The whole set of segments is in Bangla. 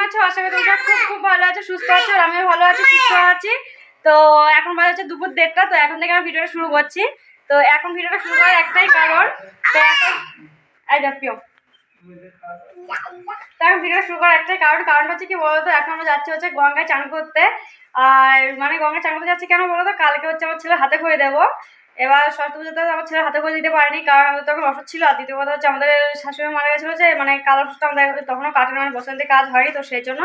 আছো? আশা করি তোমরা খুব খুব ভালো আছো, সুস্থ আছো, আর আমিও ভালো আছি, সুস্থ আছি। তো এখন বাজে হচ্ছে দুপুর 1:30, তো এখন থেকে আমি ভিডিওটা শুরু করছি। তো এখন ভিডিওটা শুরু করার একটাই কারণ, তো এখন ভিডিও শুরু করার একটাই কারণটা হচ্ছে কি বলতো, এখন আমরা যাচ্ছি হচ্ছে গঙ্গায় চান করতে। আর মানে গঙ্গায় চান করতে যাচ্ছি কেন বলতো, কালকে হচ্ছে আমার ছেলে হাতে খড়ি দেবো। এবার সরস্বতী পুজোতে আমার ছেলে হাতে খড়ি দিতে পারেনি, কারণ আমাদের তখন অসুখ ছিল। আর দ্বিতীয় কথা হচ্ছে আমাদের শাশুড়ি মারা গেছিলো, যে মানে কাল অসুখটা আমাদের তখনও কাটেনি, মানে বসন্তে কাজ হয়নি, তো সেই জন্য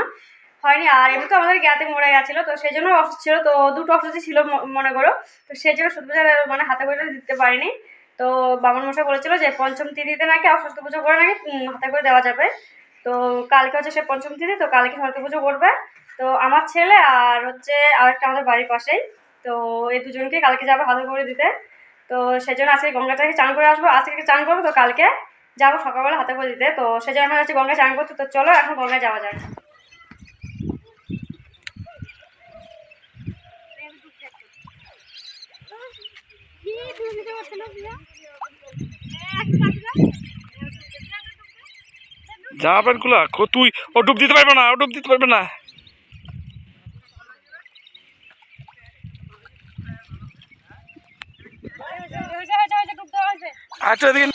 হয়নি। আর এমনি তো আমাদের গ্যাতে মরে গেছিলো, তো সেই জন্য অসুখ ছিল। তো দুটো অসুখই ছিল মনে করো। তো সেই জন্য সত্যি মানে হাতে খড়িটা দিতে পারিনি। তো বামন মশাই বলেছিল যে পঞ্চম তিথিতে নাকি সরস্বতী পুজো করে নাকি হাতে করে দেওয়া যাবে। তো কালকে হচ্ছে সে পঞ্চম তিথি, তো কালকে সরস্বতী পুজো করবে। তো আমার ছেলে আর হচ্ছে আরেকটা আমাদের বাড়ির পাশেই, তো এই দুজনকে কালকে যাবে হাতে করে দিতে। তো সেই জন্য আজকে গঙ্গাটাকে চান করে আসবো, আজকে চান করবো, তো কালকে যাবো সকালবেলা হাতে করে দিতে। তো সেই জন্য আমরা যাচ্ছি গঙ্গায় চান করতে। তো চলো এখন গঙ্গায় যাওয়া যায়। জামা প্যান্ট খোলা তুই ও ডুব দিতে পারবে না, ও ডুব দিতে পারবে না। আচ্ছা এদিকে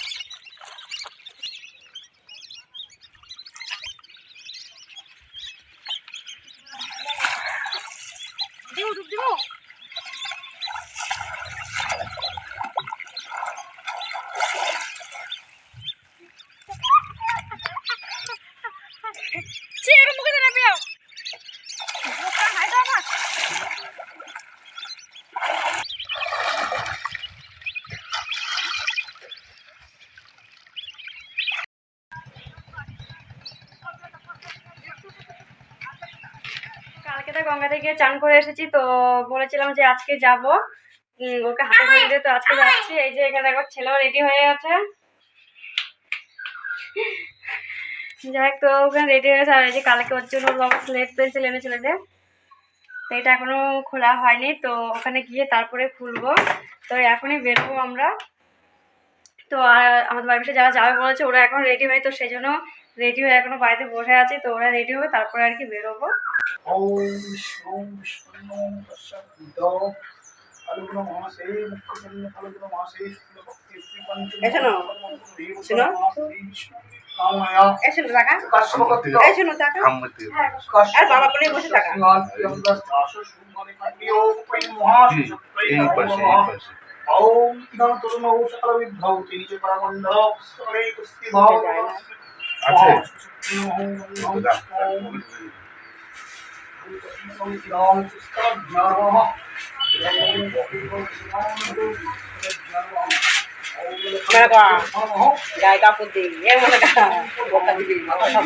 কালকে তো গঙ্গাতে গিয়ে চান করে এসেছি, তো বলেছিলাম যে আজকে যাব ওকে হাতে ধরে দিয়ে, তো আজকে যাচ্ছি। এই যে এখানে দেখো ছেলেও রেডি হয়ে আছে। যাই হোক, তো ওখানে রেডি হয়ে গেছে। আর এই যে কালকে ওর জন্য বাবা স্লেট পেন্সিল এনেছিল, যে তো এটা এখনো খোলা হয়নি, তো ওখানে গিয়ে তারপরে খুলবো। তো এখনই বেরোবো আমরা। তো আর আমাদের বাড়িতে যারা যাবে বলেছে ওরা এখন রেডি হয়, তো সেই জন্য রেডি হয়ে এখনো বাড়িতে বসে আছে। তো ওরা রেডি হবে, তারপরে আর কি বেরোবো।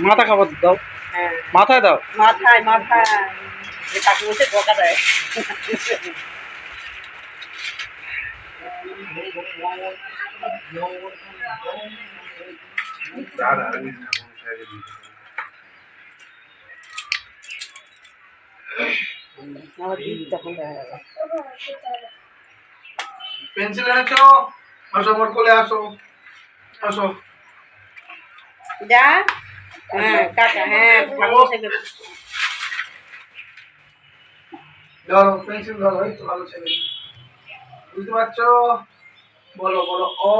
মাথা খাবার দাও, মাথায় দাও, মাথায় মাথায় তাকে বসে ঢোকা দেয়। পেন্সিল এনেছো? আসো মোট কোলে আসো, আসো। যা হ্যাঁ টাটা, হ্যাঁ ধরো পেন্সিল ধরো, এই তো ভালো ছেলে। বুঝতে পারছো? বলো বলো ও।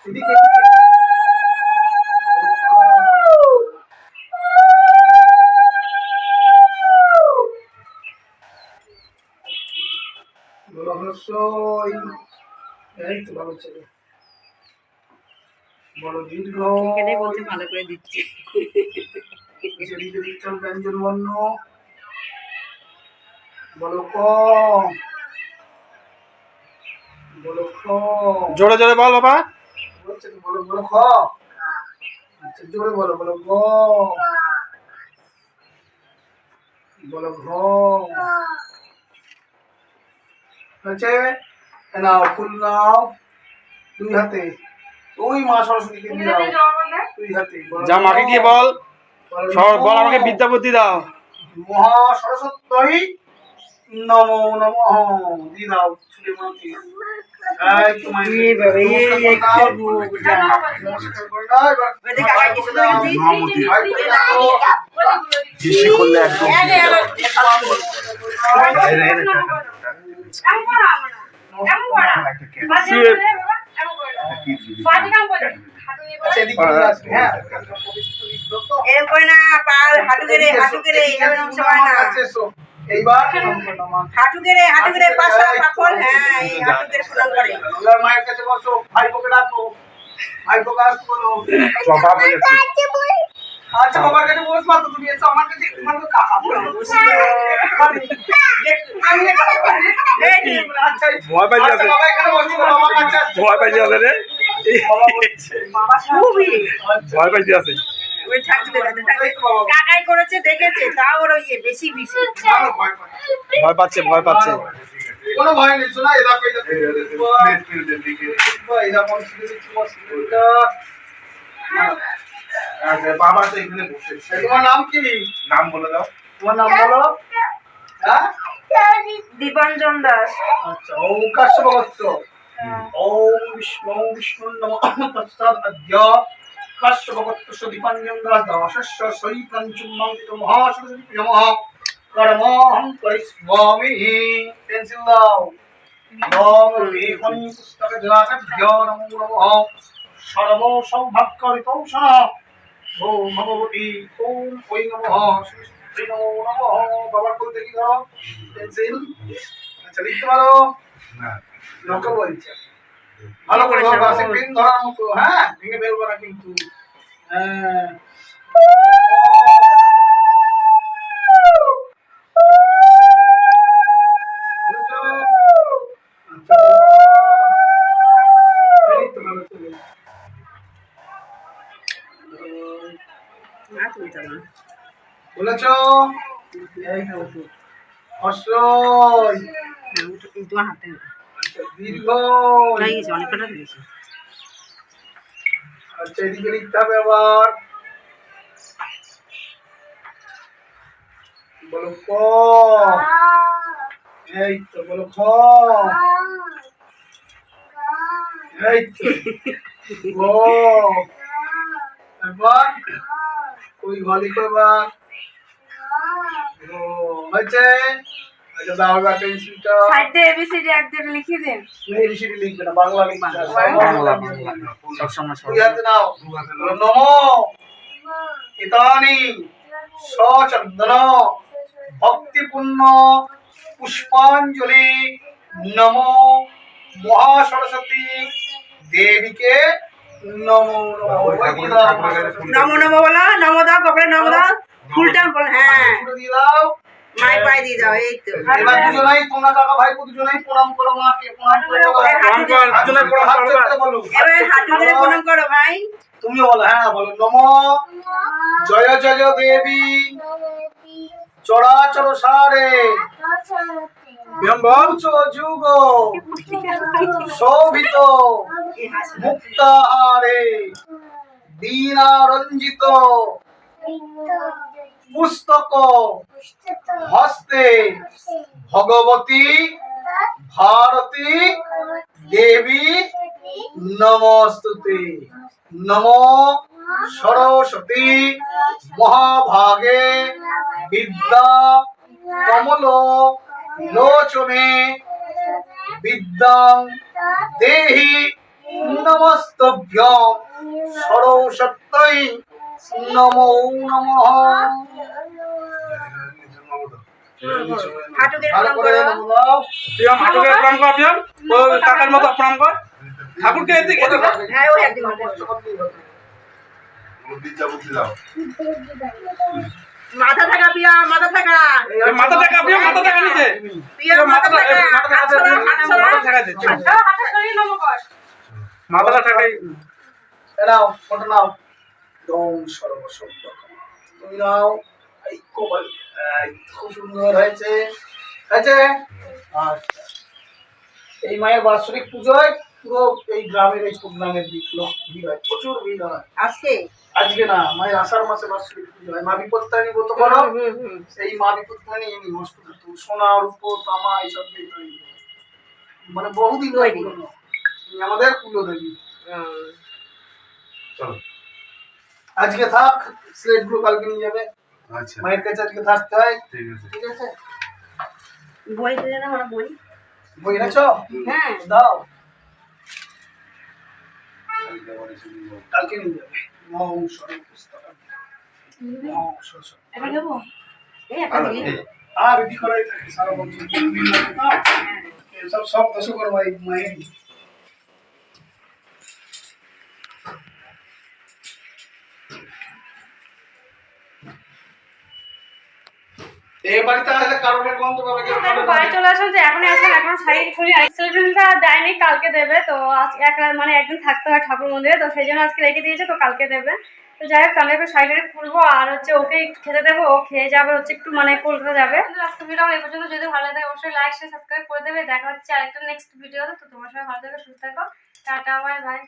এদিকে বলো হর্ষই, এই তো ভালো ছেলে। বলো দীর্ঘ, এখানেই বলছে ভালো করে দিচ্ছি। ব্যঞ্জন বর্ণ। বলো ক, বলো খ। জোরে জোরে বল বাবা। বলছে তো বলো বলো খ। আচ্ছা জোরে বলো, বলো গ, বলো ঘ। হচ্ছে নাও ফুল নাও দুই হাতে, ওই মা সরস্বতীকে দিয়ে দাও দুই হাতে। যা মাকে গিয়ে বল, বল আমাকে বিদ্যা বুদ্ধি দাও। মহা সরস্বতী নমো নমঃ দিয়ে দাও ছুটি মাটি এই তোমায় নমস্কার করে দাও এবার বেশি করলে একদম হ্যাঁ এরকম করে না পাল হাঁটু গেড়ে এরকম সময় না এইবার হাঁটু গেড়ে পাশা পাকল হ্যাঁ এই হাঁটু গেড়ে প্রণাম করে গঙ্গার মায়ের কাছে বসো ভাইপোকে ডাকো ভাইপোকে আসতে বলো আচ্ছা বাবার কাছে বস মা তো তুমি এসো আমার কাছে তোমার তো কাকা আমি আচ্ছা ভয় পাই যাচ্ছে বাবা এখানে বসো বাবার কাছে ভয় পাই যাচ্ছে রে বাবা খুবই ভয় পাই যাচ্ছে ওই ছাড়তে যাচ্ছে কাকাই করেছে দেখেছে তাও ওর ইয়ে বেশি ভয় পাচ্ছে কোনো ভয় নেই শোনা এরা কই যাচ্ছে এরা কোন আচ্ছা বাবা তো এখানে বসেছে তোমার নাম কি নাম বলে দাও তোমার নাম বলো হ্যাঁ দীপাঞ্জন দাস আচ্ছা ওম কাশ্যপগস্ত ওম বিষ্ণু নমঃ তৎসাদ অদ্য কাশ্যপগস্ত দীপাঞ্জন দাস দাসস্য সৈকং চুম্বন্তিত মহাসরস্বতী নমঃ কর্মহং করিষ্যামি পেন্সিল দাও ওম লেখন পুস্তক জনাভ্য নমো নমঃ সর্ব সৌভাগ্যরিতৌষণ ওম ভগবতী ওম ওই নমঃ শ্রী নমো নমঃ বাবার কোল দেখি ধরো পেন্সিল আচ্ছা লিখতে পারো না লোকে বলছে ভালো করে ধরো বাসে পেন ধরার মতো হ্যাঁ ভেঙে ফেলবো না কিন্তু হ্যাঁ বলেছ এই নাও অশ্রয় তোমার হাতে দীর্ঘ হয়ে গেছে অনেক কটা দিয়েছে আচ্ছা এদিকে লিখতে হবে আবার বলো ক এই তো বলো খ এই তো গ এবার কই ভালি করবার হয়েছে আচ্ছা দাও এবার পেন্সিলটা সাইডে এবিসিডি একজন লিখে দিন এবিসিডি লিখবে না বাংলা লিখবে বাংলা সব সময় দুই হাতে নাও নমো ইতানি সচন্দন ভক্তিপূর্ণ পুষ্পাঞ্জলি নমো মহাসরস্বতী দেবীকে নমো নমো নমো বলো নমো দাও কপালে নমো দাও ফুলটা বল হ্যাঁ দিয়ে দাও মাই পাই দিয়ে দাও এই তো এবার দুজনেই তোমরা কাকা ভাই দুজনেই প্রণাম করো মাকে প্রণাম করো দুজনে প্রণাম করতে বলো এবার হাঁটু গেড়ে প্রণাম করো ভাই তুমিও বলো হ্যাঁ বলো নমো জয় জয় দেবী চরাচর সারে বিম্বঞ্চ যুগ শোভিত মুক্তাহারে দীনারঞ্জিত পুস্তক হস্তে ভগবতী ভারতী দেবী নমস্তুতে নমো সরস্বতী মহাভাগে বিদ্যা কমল লোচনে বিদ্যাং দেহি নমস্তভ্যং সরস্বত্যৈ নমো নমঃ হাঁটু গেড়ে ভালো প্রণাম করে করো নমো দাও প্রিয়ম হাঁটুকে প্রণাম কর প্রিয়ম ওই কাকার মতো প্রণাম কর ঠাকুরকে এদিকে হ্যাঁ ওই একদিন মাথা থাকা পিয়া মাথা থাকা মাথা টাকা প্রিয়ম মাথা টাকা নিচে পিয়া মাথা থাকা মাথাটা টাকাই নাও ফটো নাও দম সর্বশব্দ তুমি নাও এই কোমল খুব সুন্দর হয়েছে হয়েছে আচ্ছা এই মায়ের বাৎসরিক পুজোয় পুরো এই গ্রামের এই প্রোগ্রামের ভিড় হয়, প্রচুর ভিড় হয়। আজকে আজকে না, মায়ের আষাঢ় মাসে বাৎসরিক পুজো হয়। মা বিপত্তারিণী ব্রত করো, সেই মা বিপত্তারিণী ইনি নষ্ট করতো। সোনা রূপো তামা এইসব দিয়ে তৈরি। মানে বহুদিন ধরে তৈরি। পুরনো। ইনি আমাদের কুলদেবী। আজকে থাক, স্লেট গুলো কালকে নিয়ে যাবে। আচ্ছা মায়ের কাছে আজকে থাকতে হয়। ঠিক আছে ঠিক আছে, বই দিলে না আমার বই বই এনেছো? হ্যাঁ দাও, কালকে আবার এসে নিয়ে যাবো। কালকে নিয়ে যাবে। মহাংসর পুস্তক। মহাংসর। এটা দেবো? এই একটা দিলি আর রেডি করাই থাকে সারা বছর। সব দশকর মায়ের। এই বাড়িতে আসলে কারণের গন্ধ পাবে কেউ একটু বাড়ি চলে আসলাম, তো এখনই আসলাম, এখন শাড়ি ছড়ি সেলিব্রেশনটা দেয়নি, কালকে দেবে। তো আজ এক রাত মানে একদিন থাকতে হয় ঠাকুর মন্দিরে, তো সেই জন্য আজকে রেখে দিয়েছে, তো কালকে দেবে। তো যাই হোক, আমি একটু শাড়িটা খুলবো আর হচ্ছে ওকে একটু খেতে দেবো, ও খেয়ে যাবে হচ্ছে একটু মানে কলকাতা যাবে। আজকে ভিডিও এই পর্যন্ত, যদি ভালো লাগে অবশ্যই লাইক শেয়ার সাবস্ক্রাইব করে দেবে। দেখা হচ্ছে আরেকটা নেক্সট ভিডিওতে। তো তোমার সবাই ভালো থাকো, সুস্থ থাকো, টাটা বাই বাই।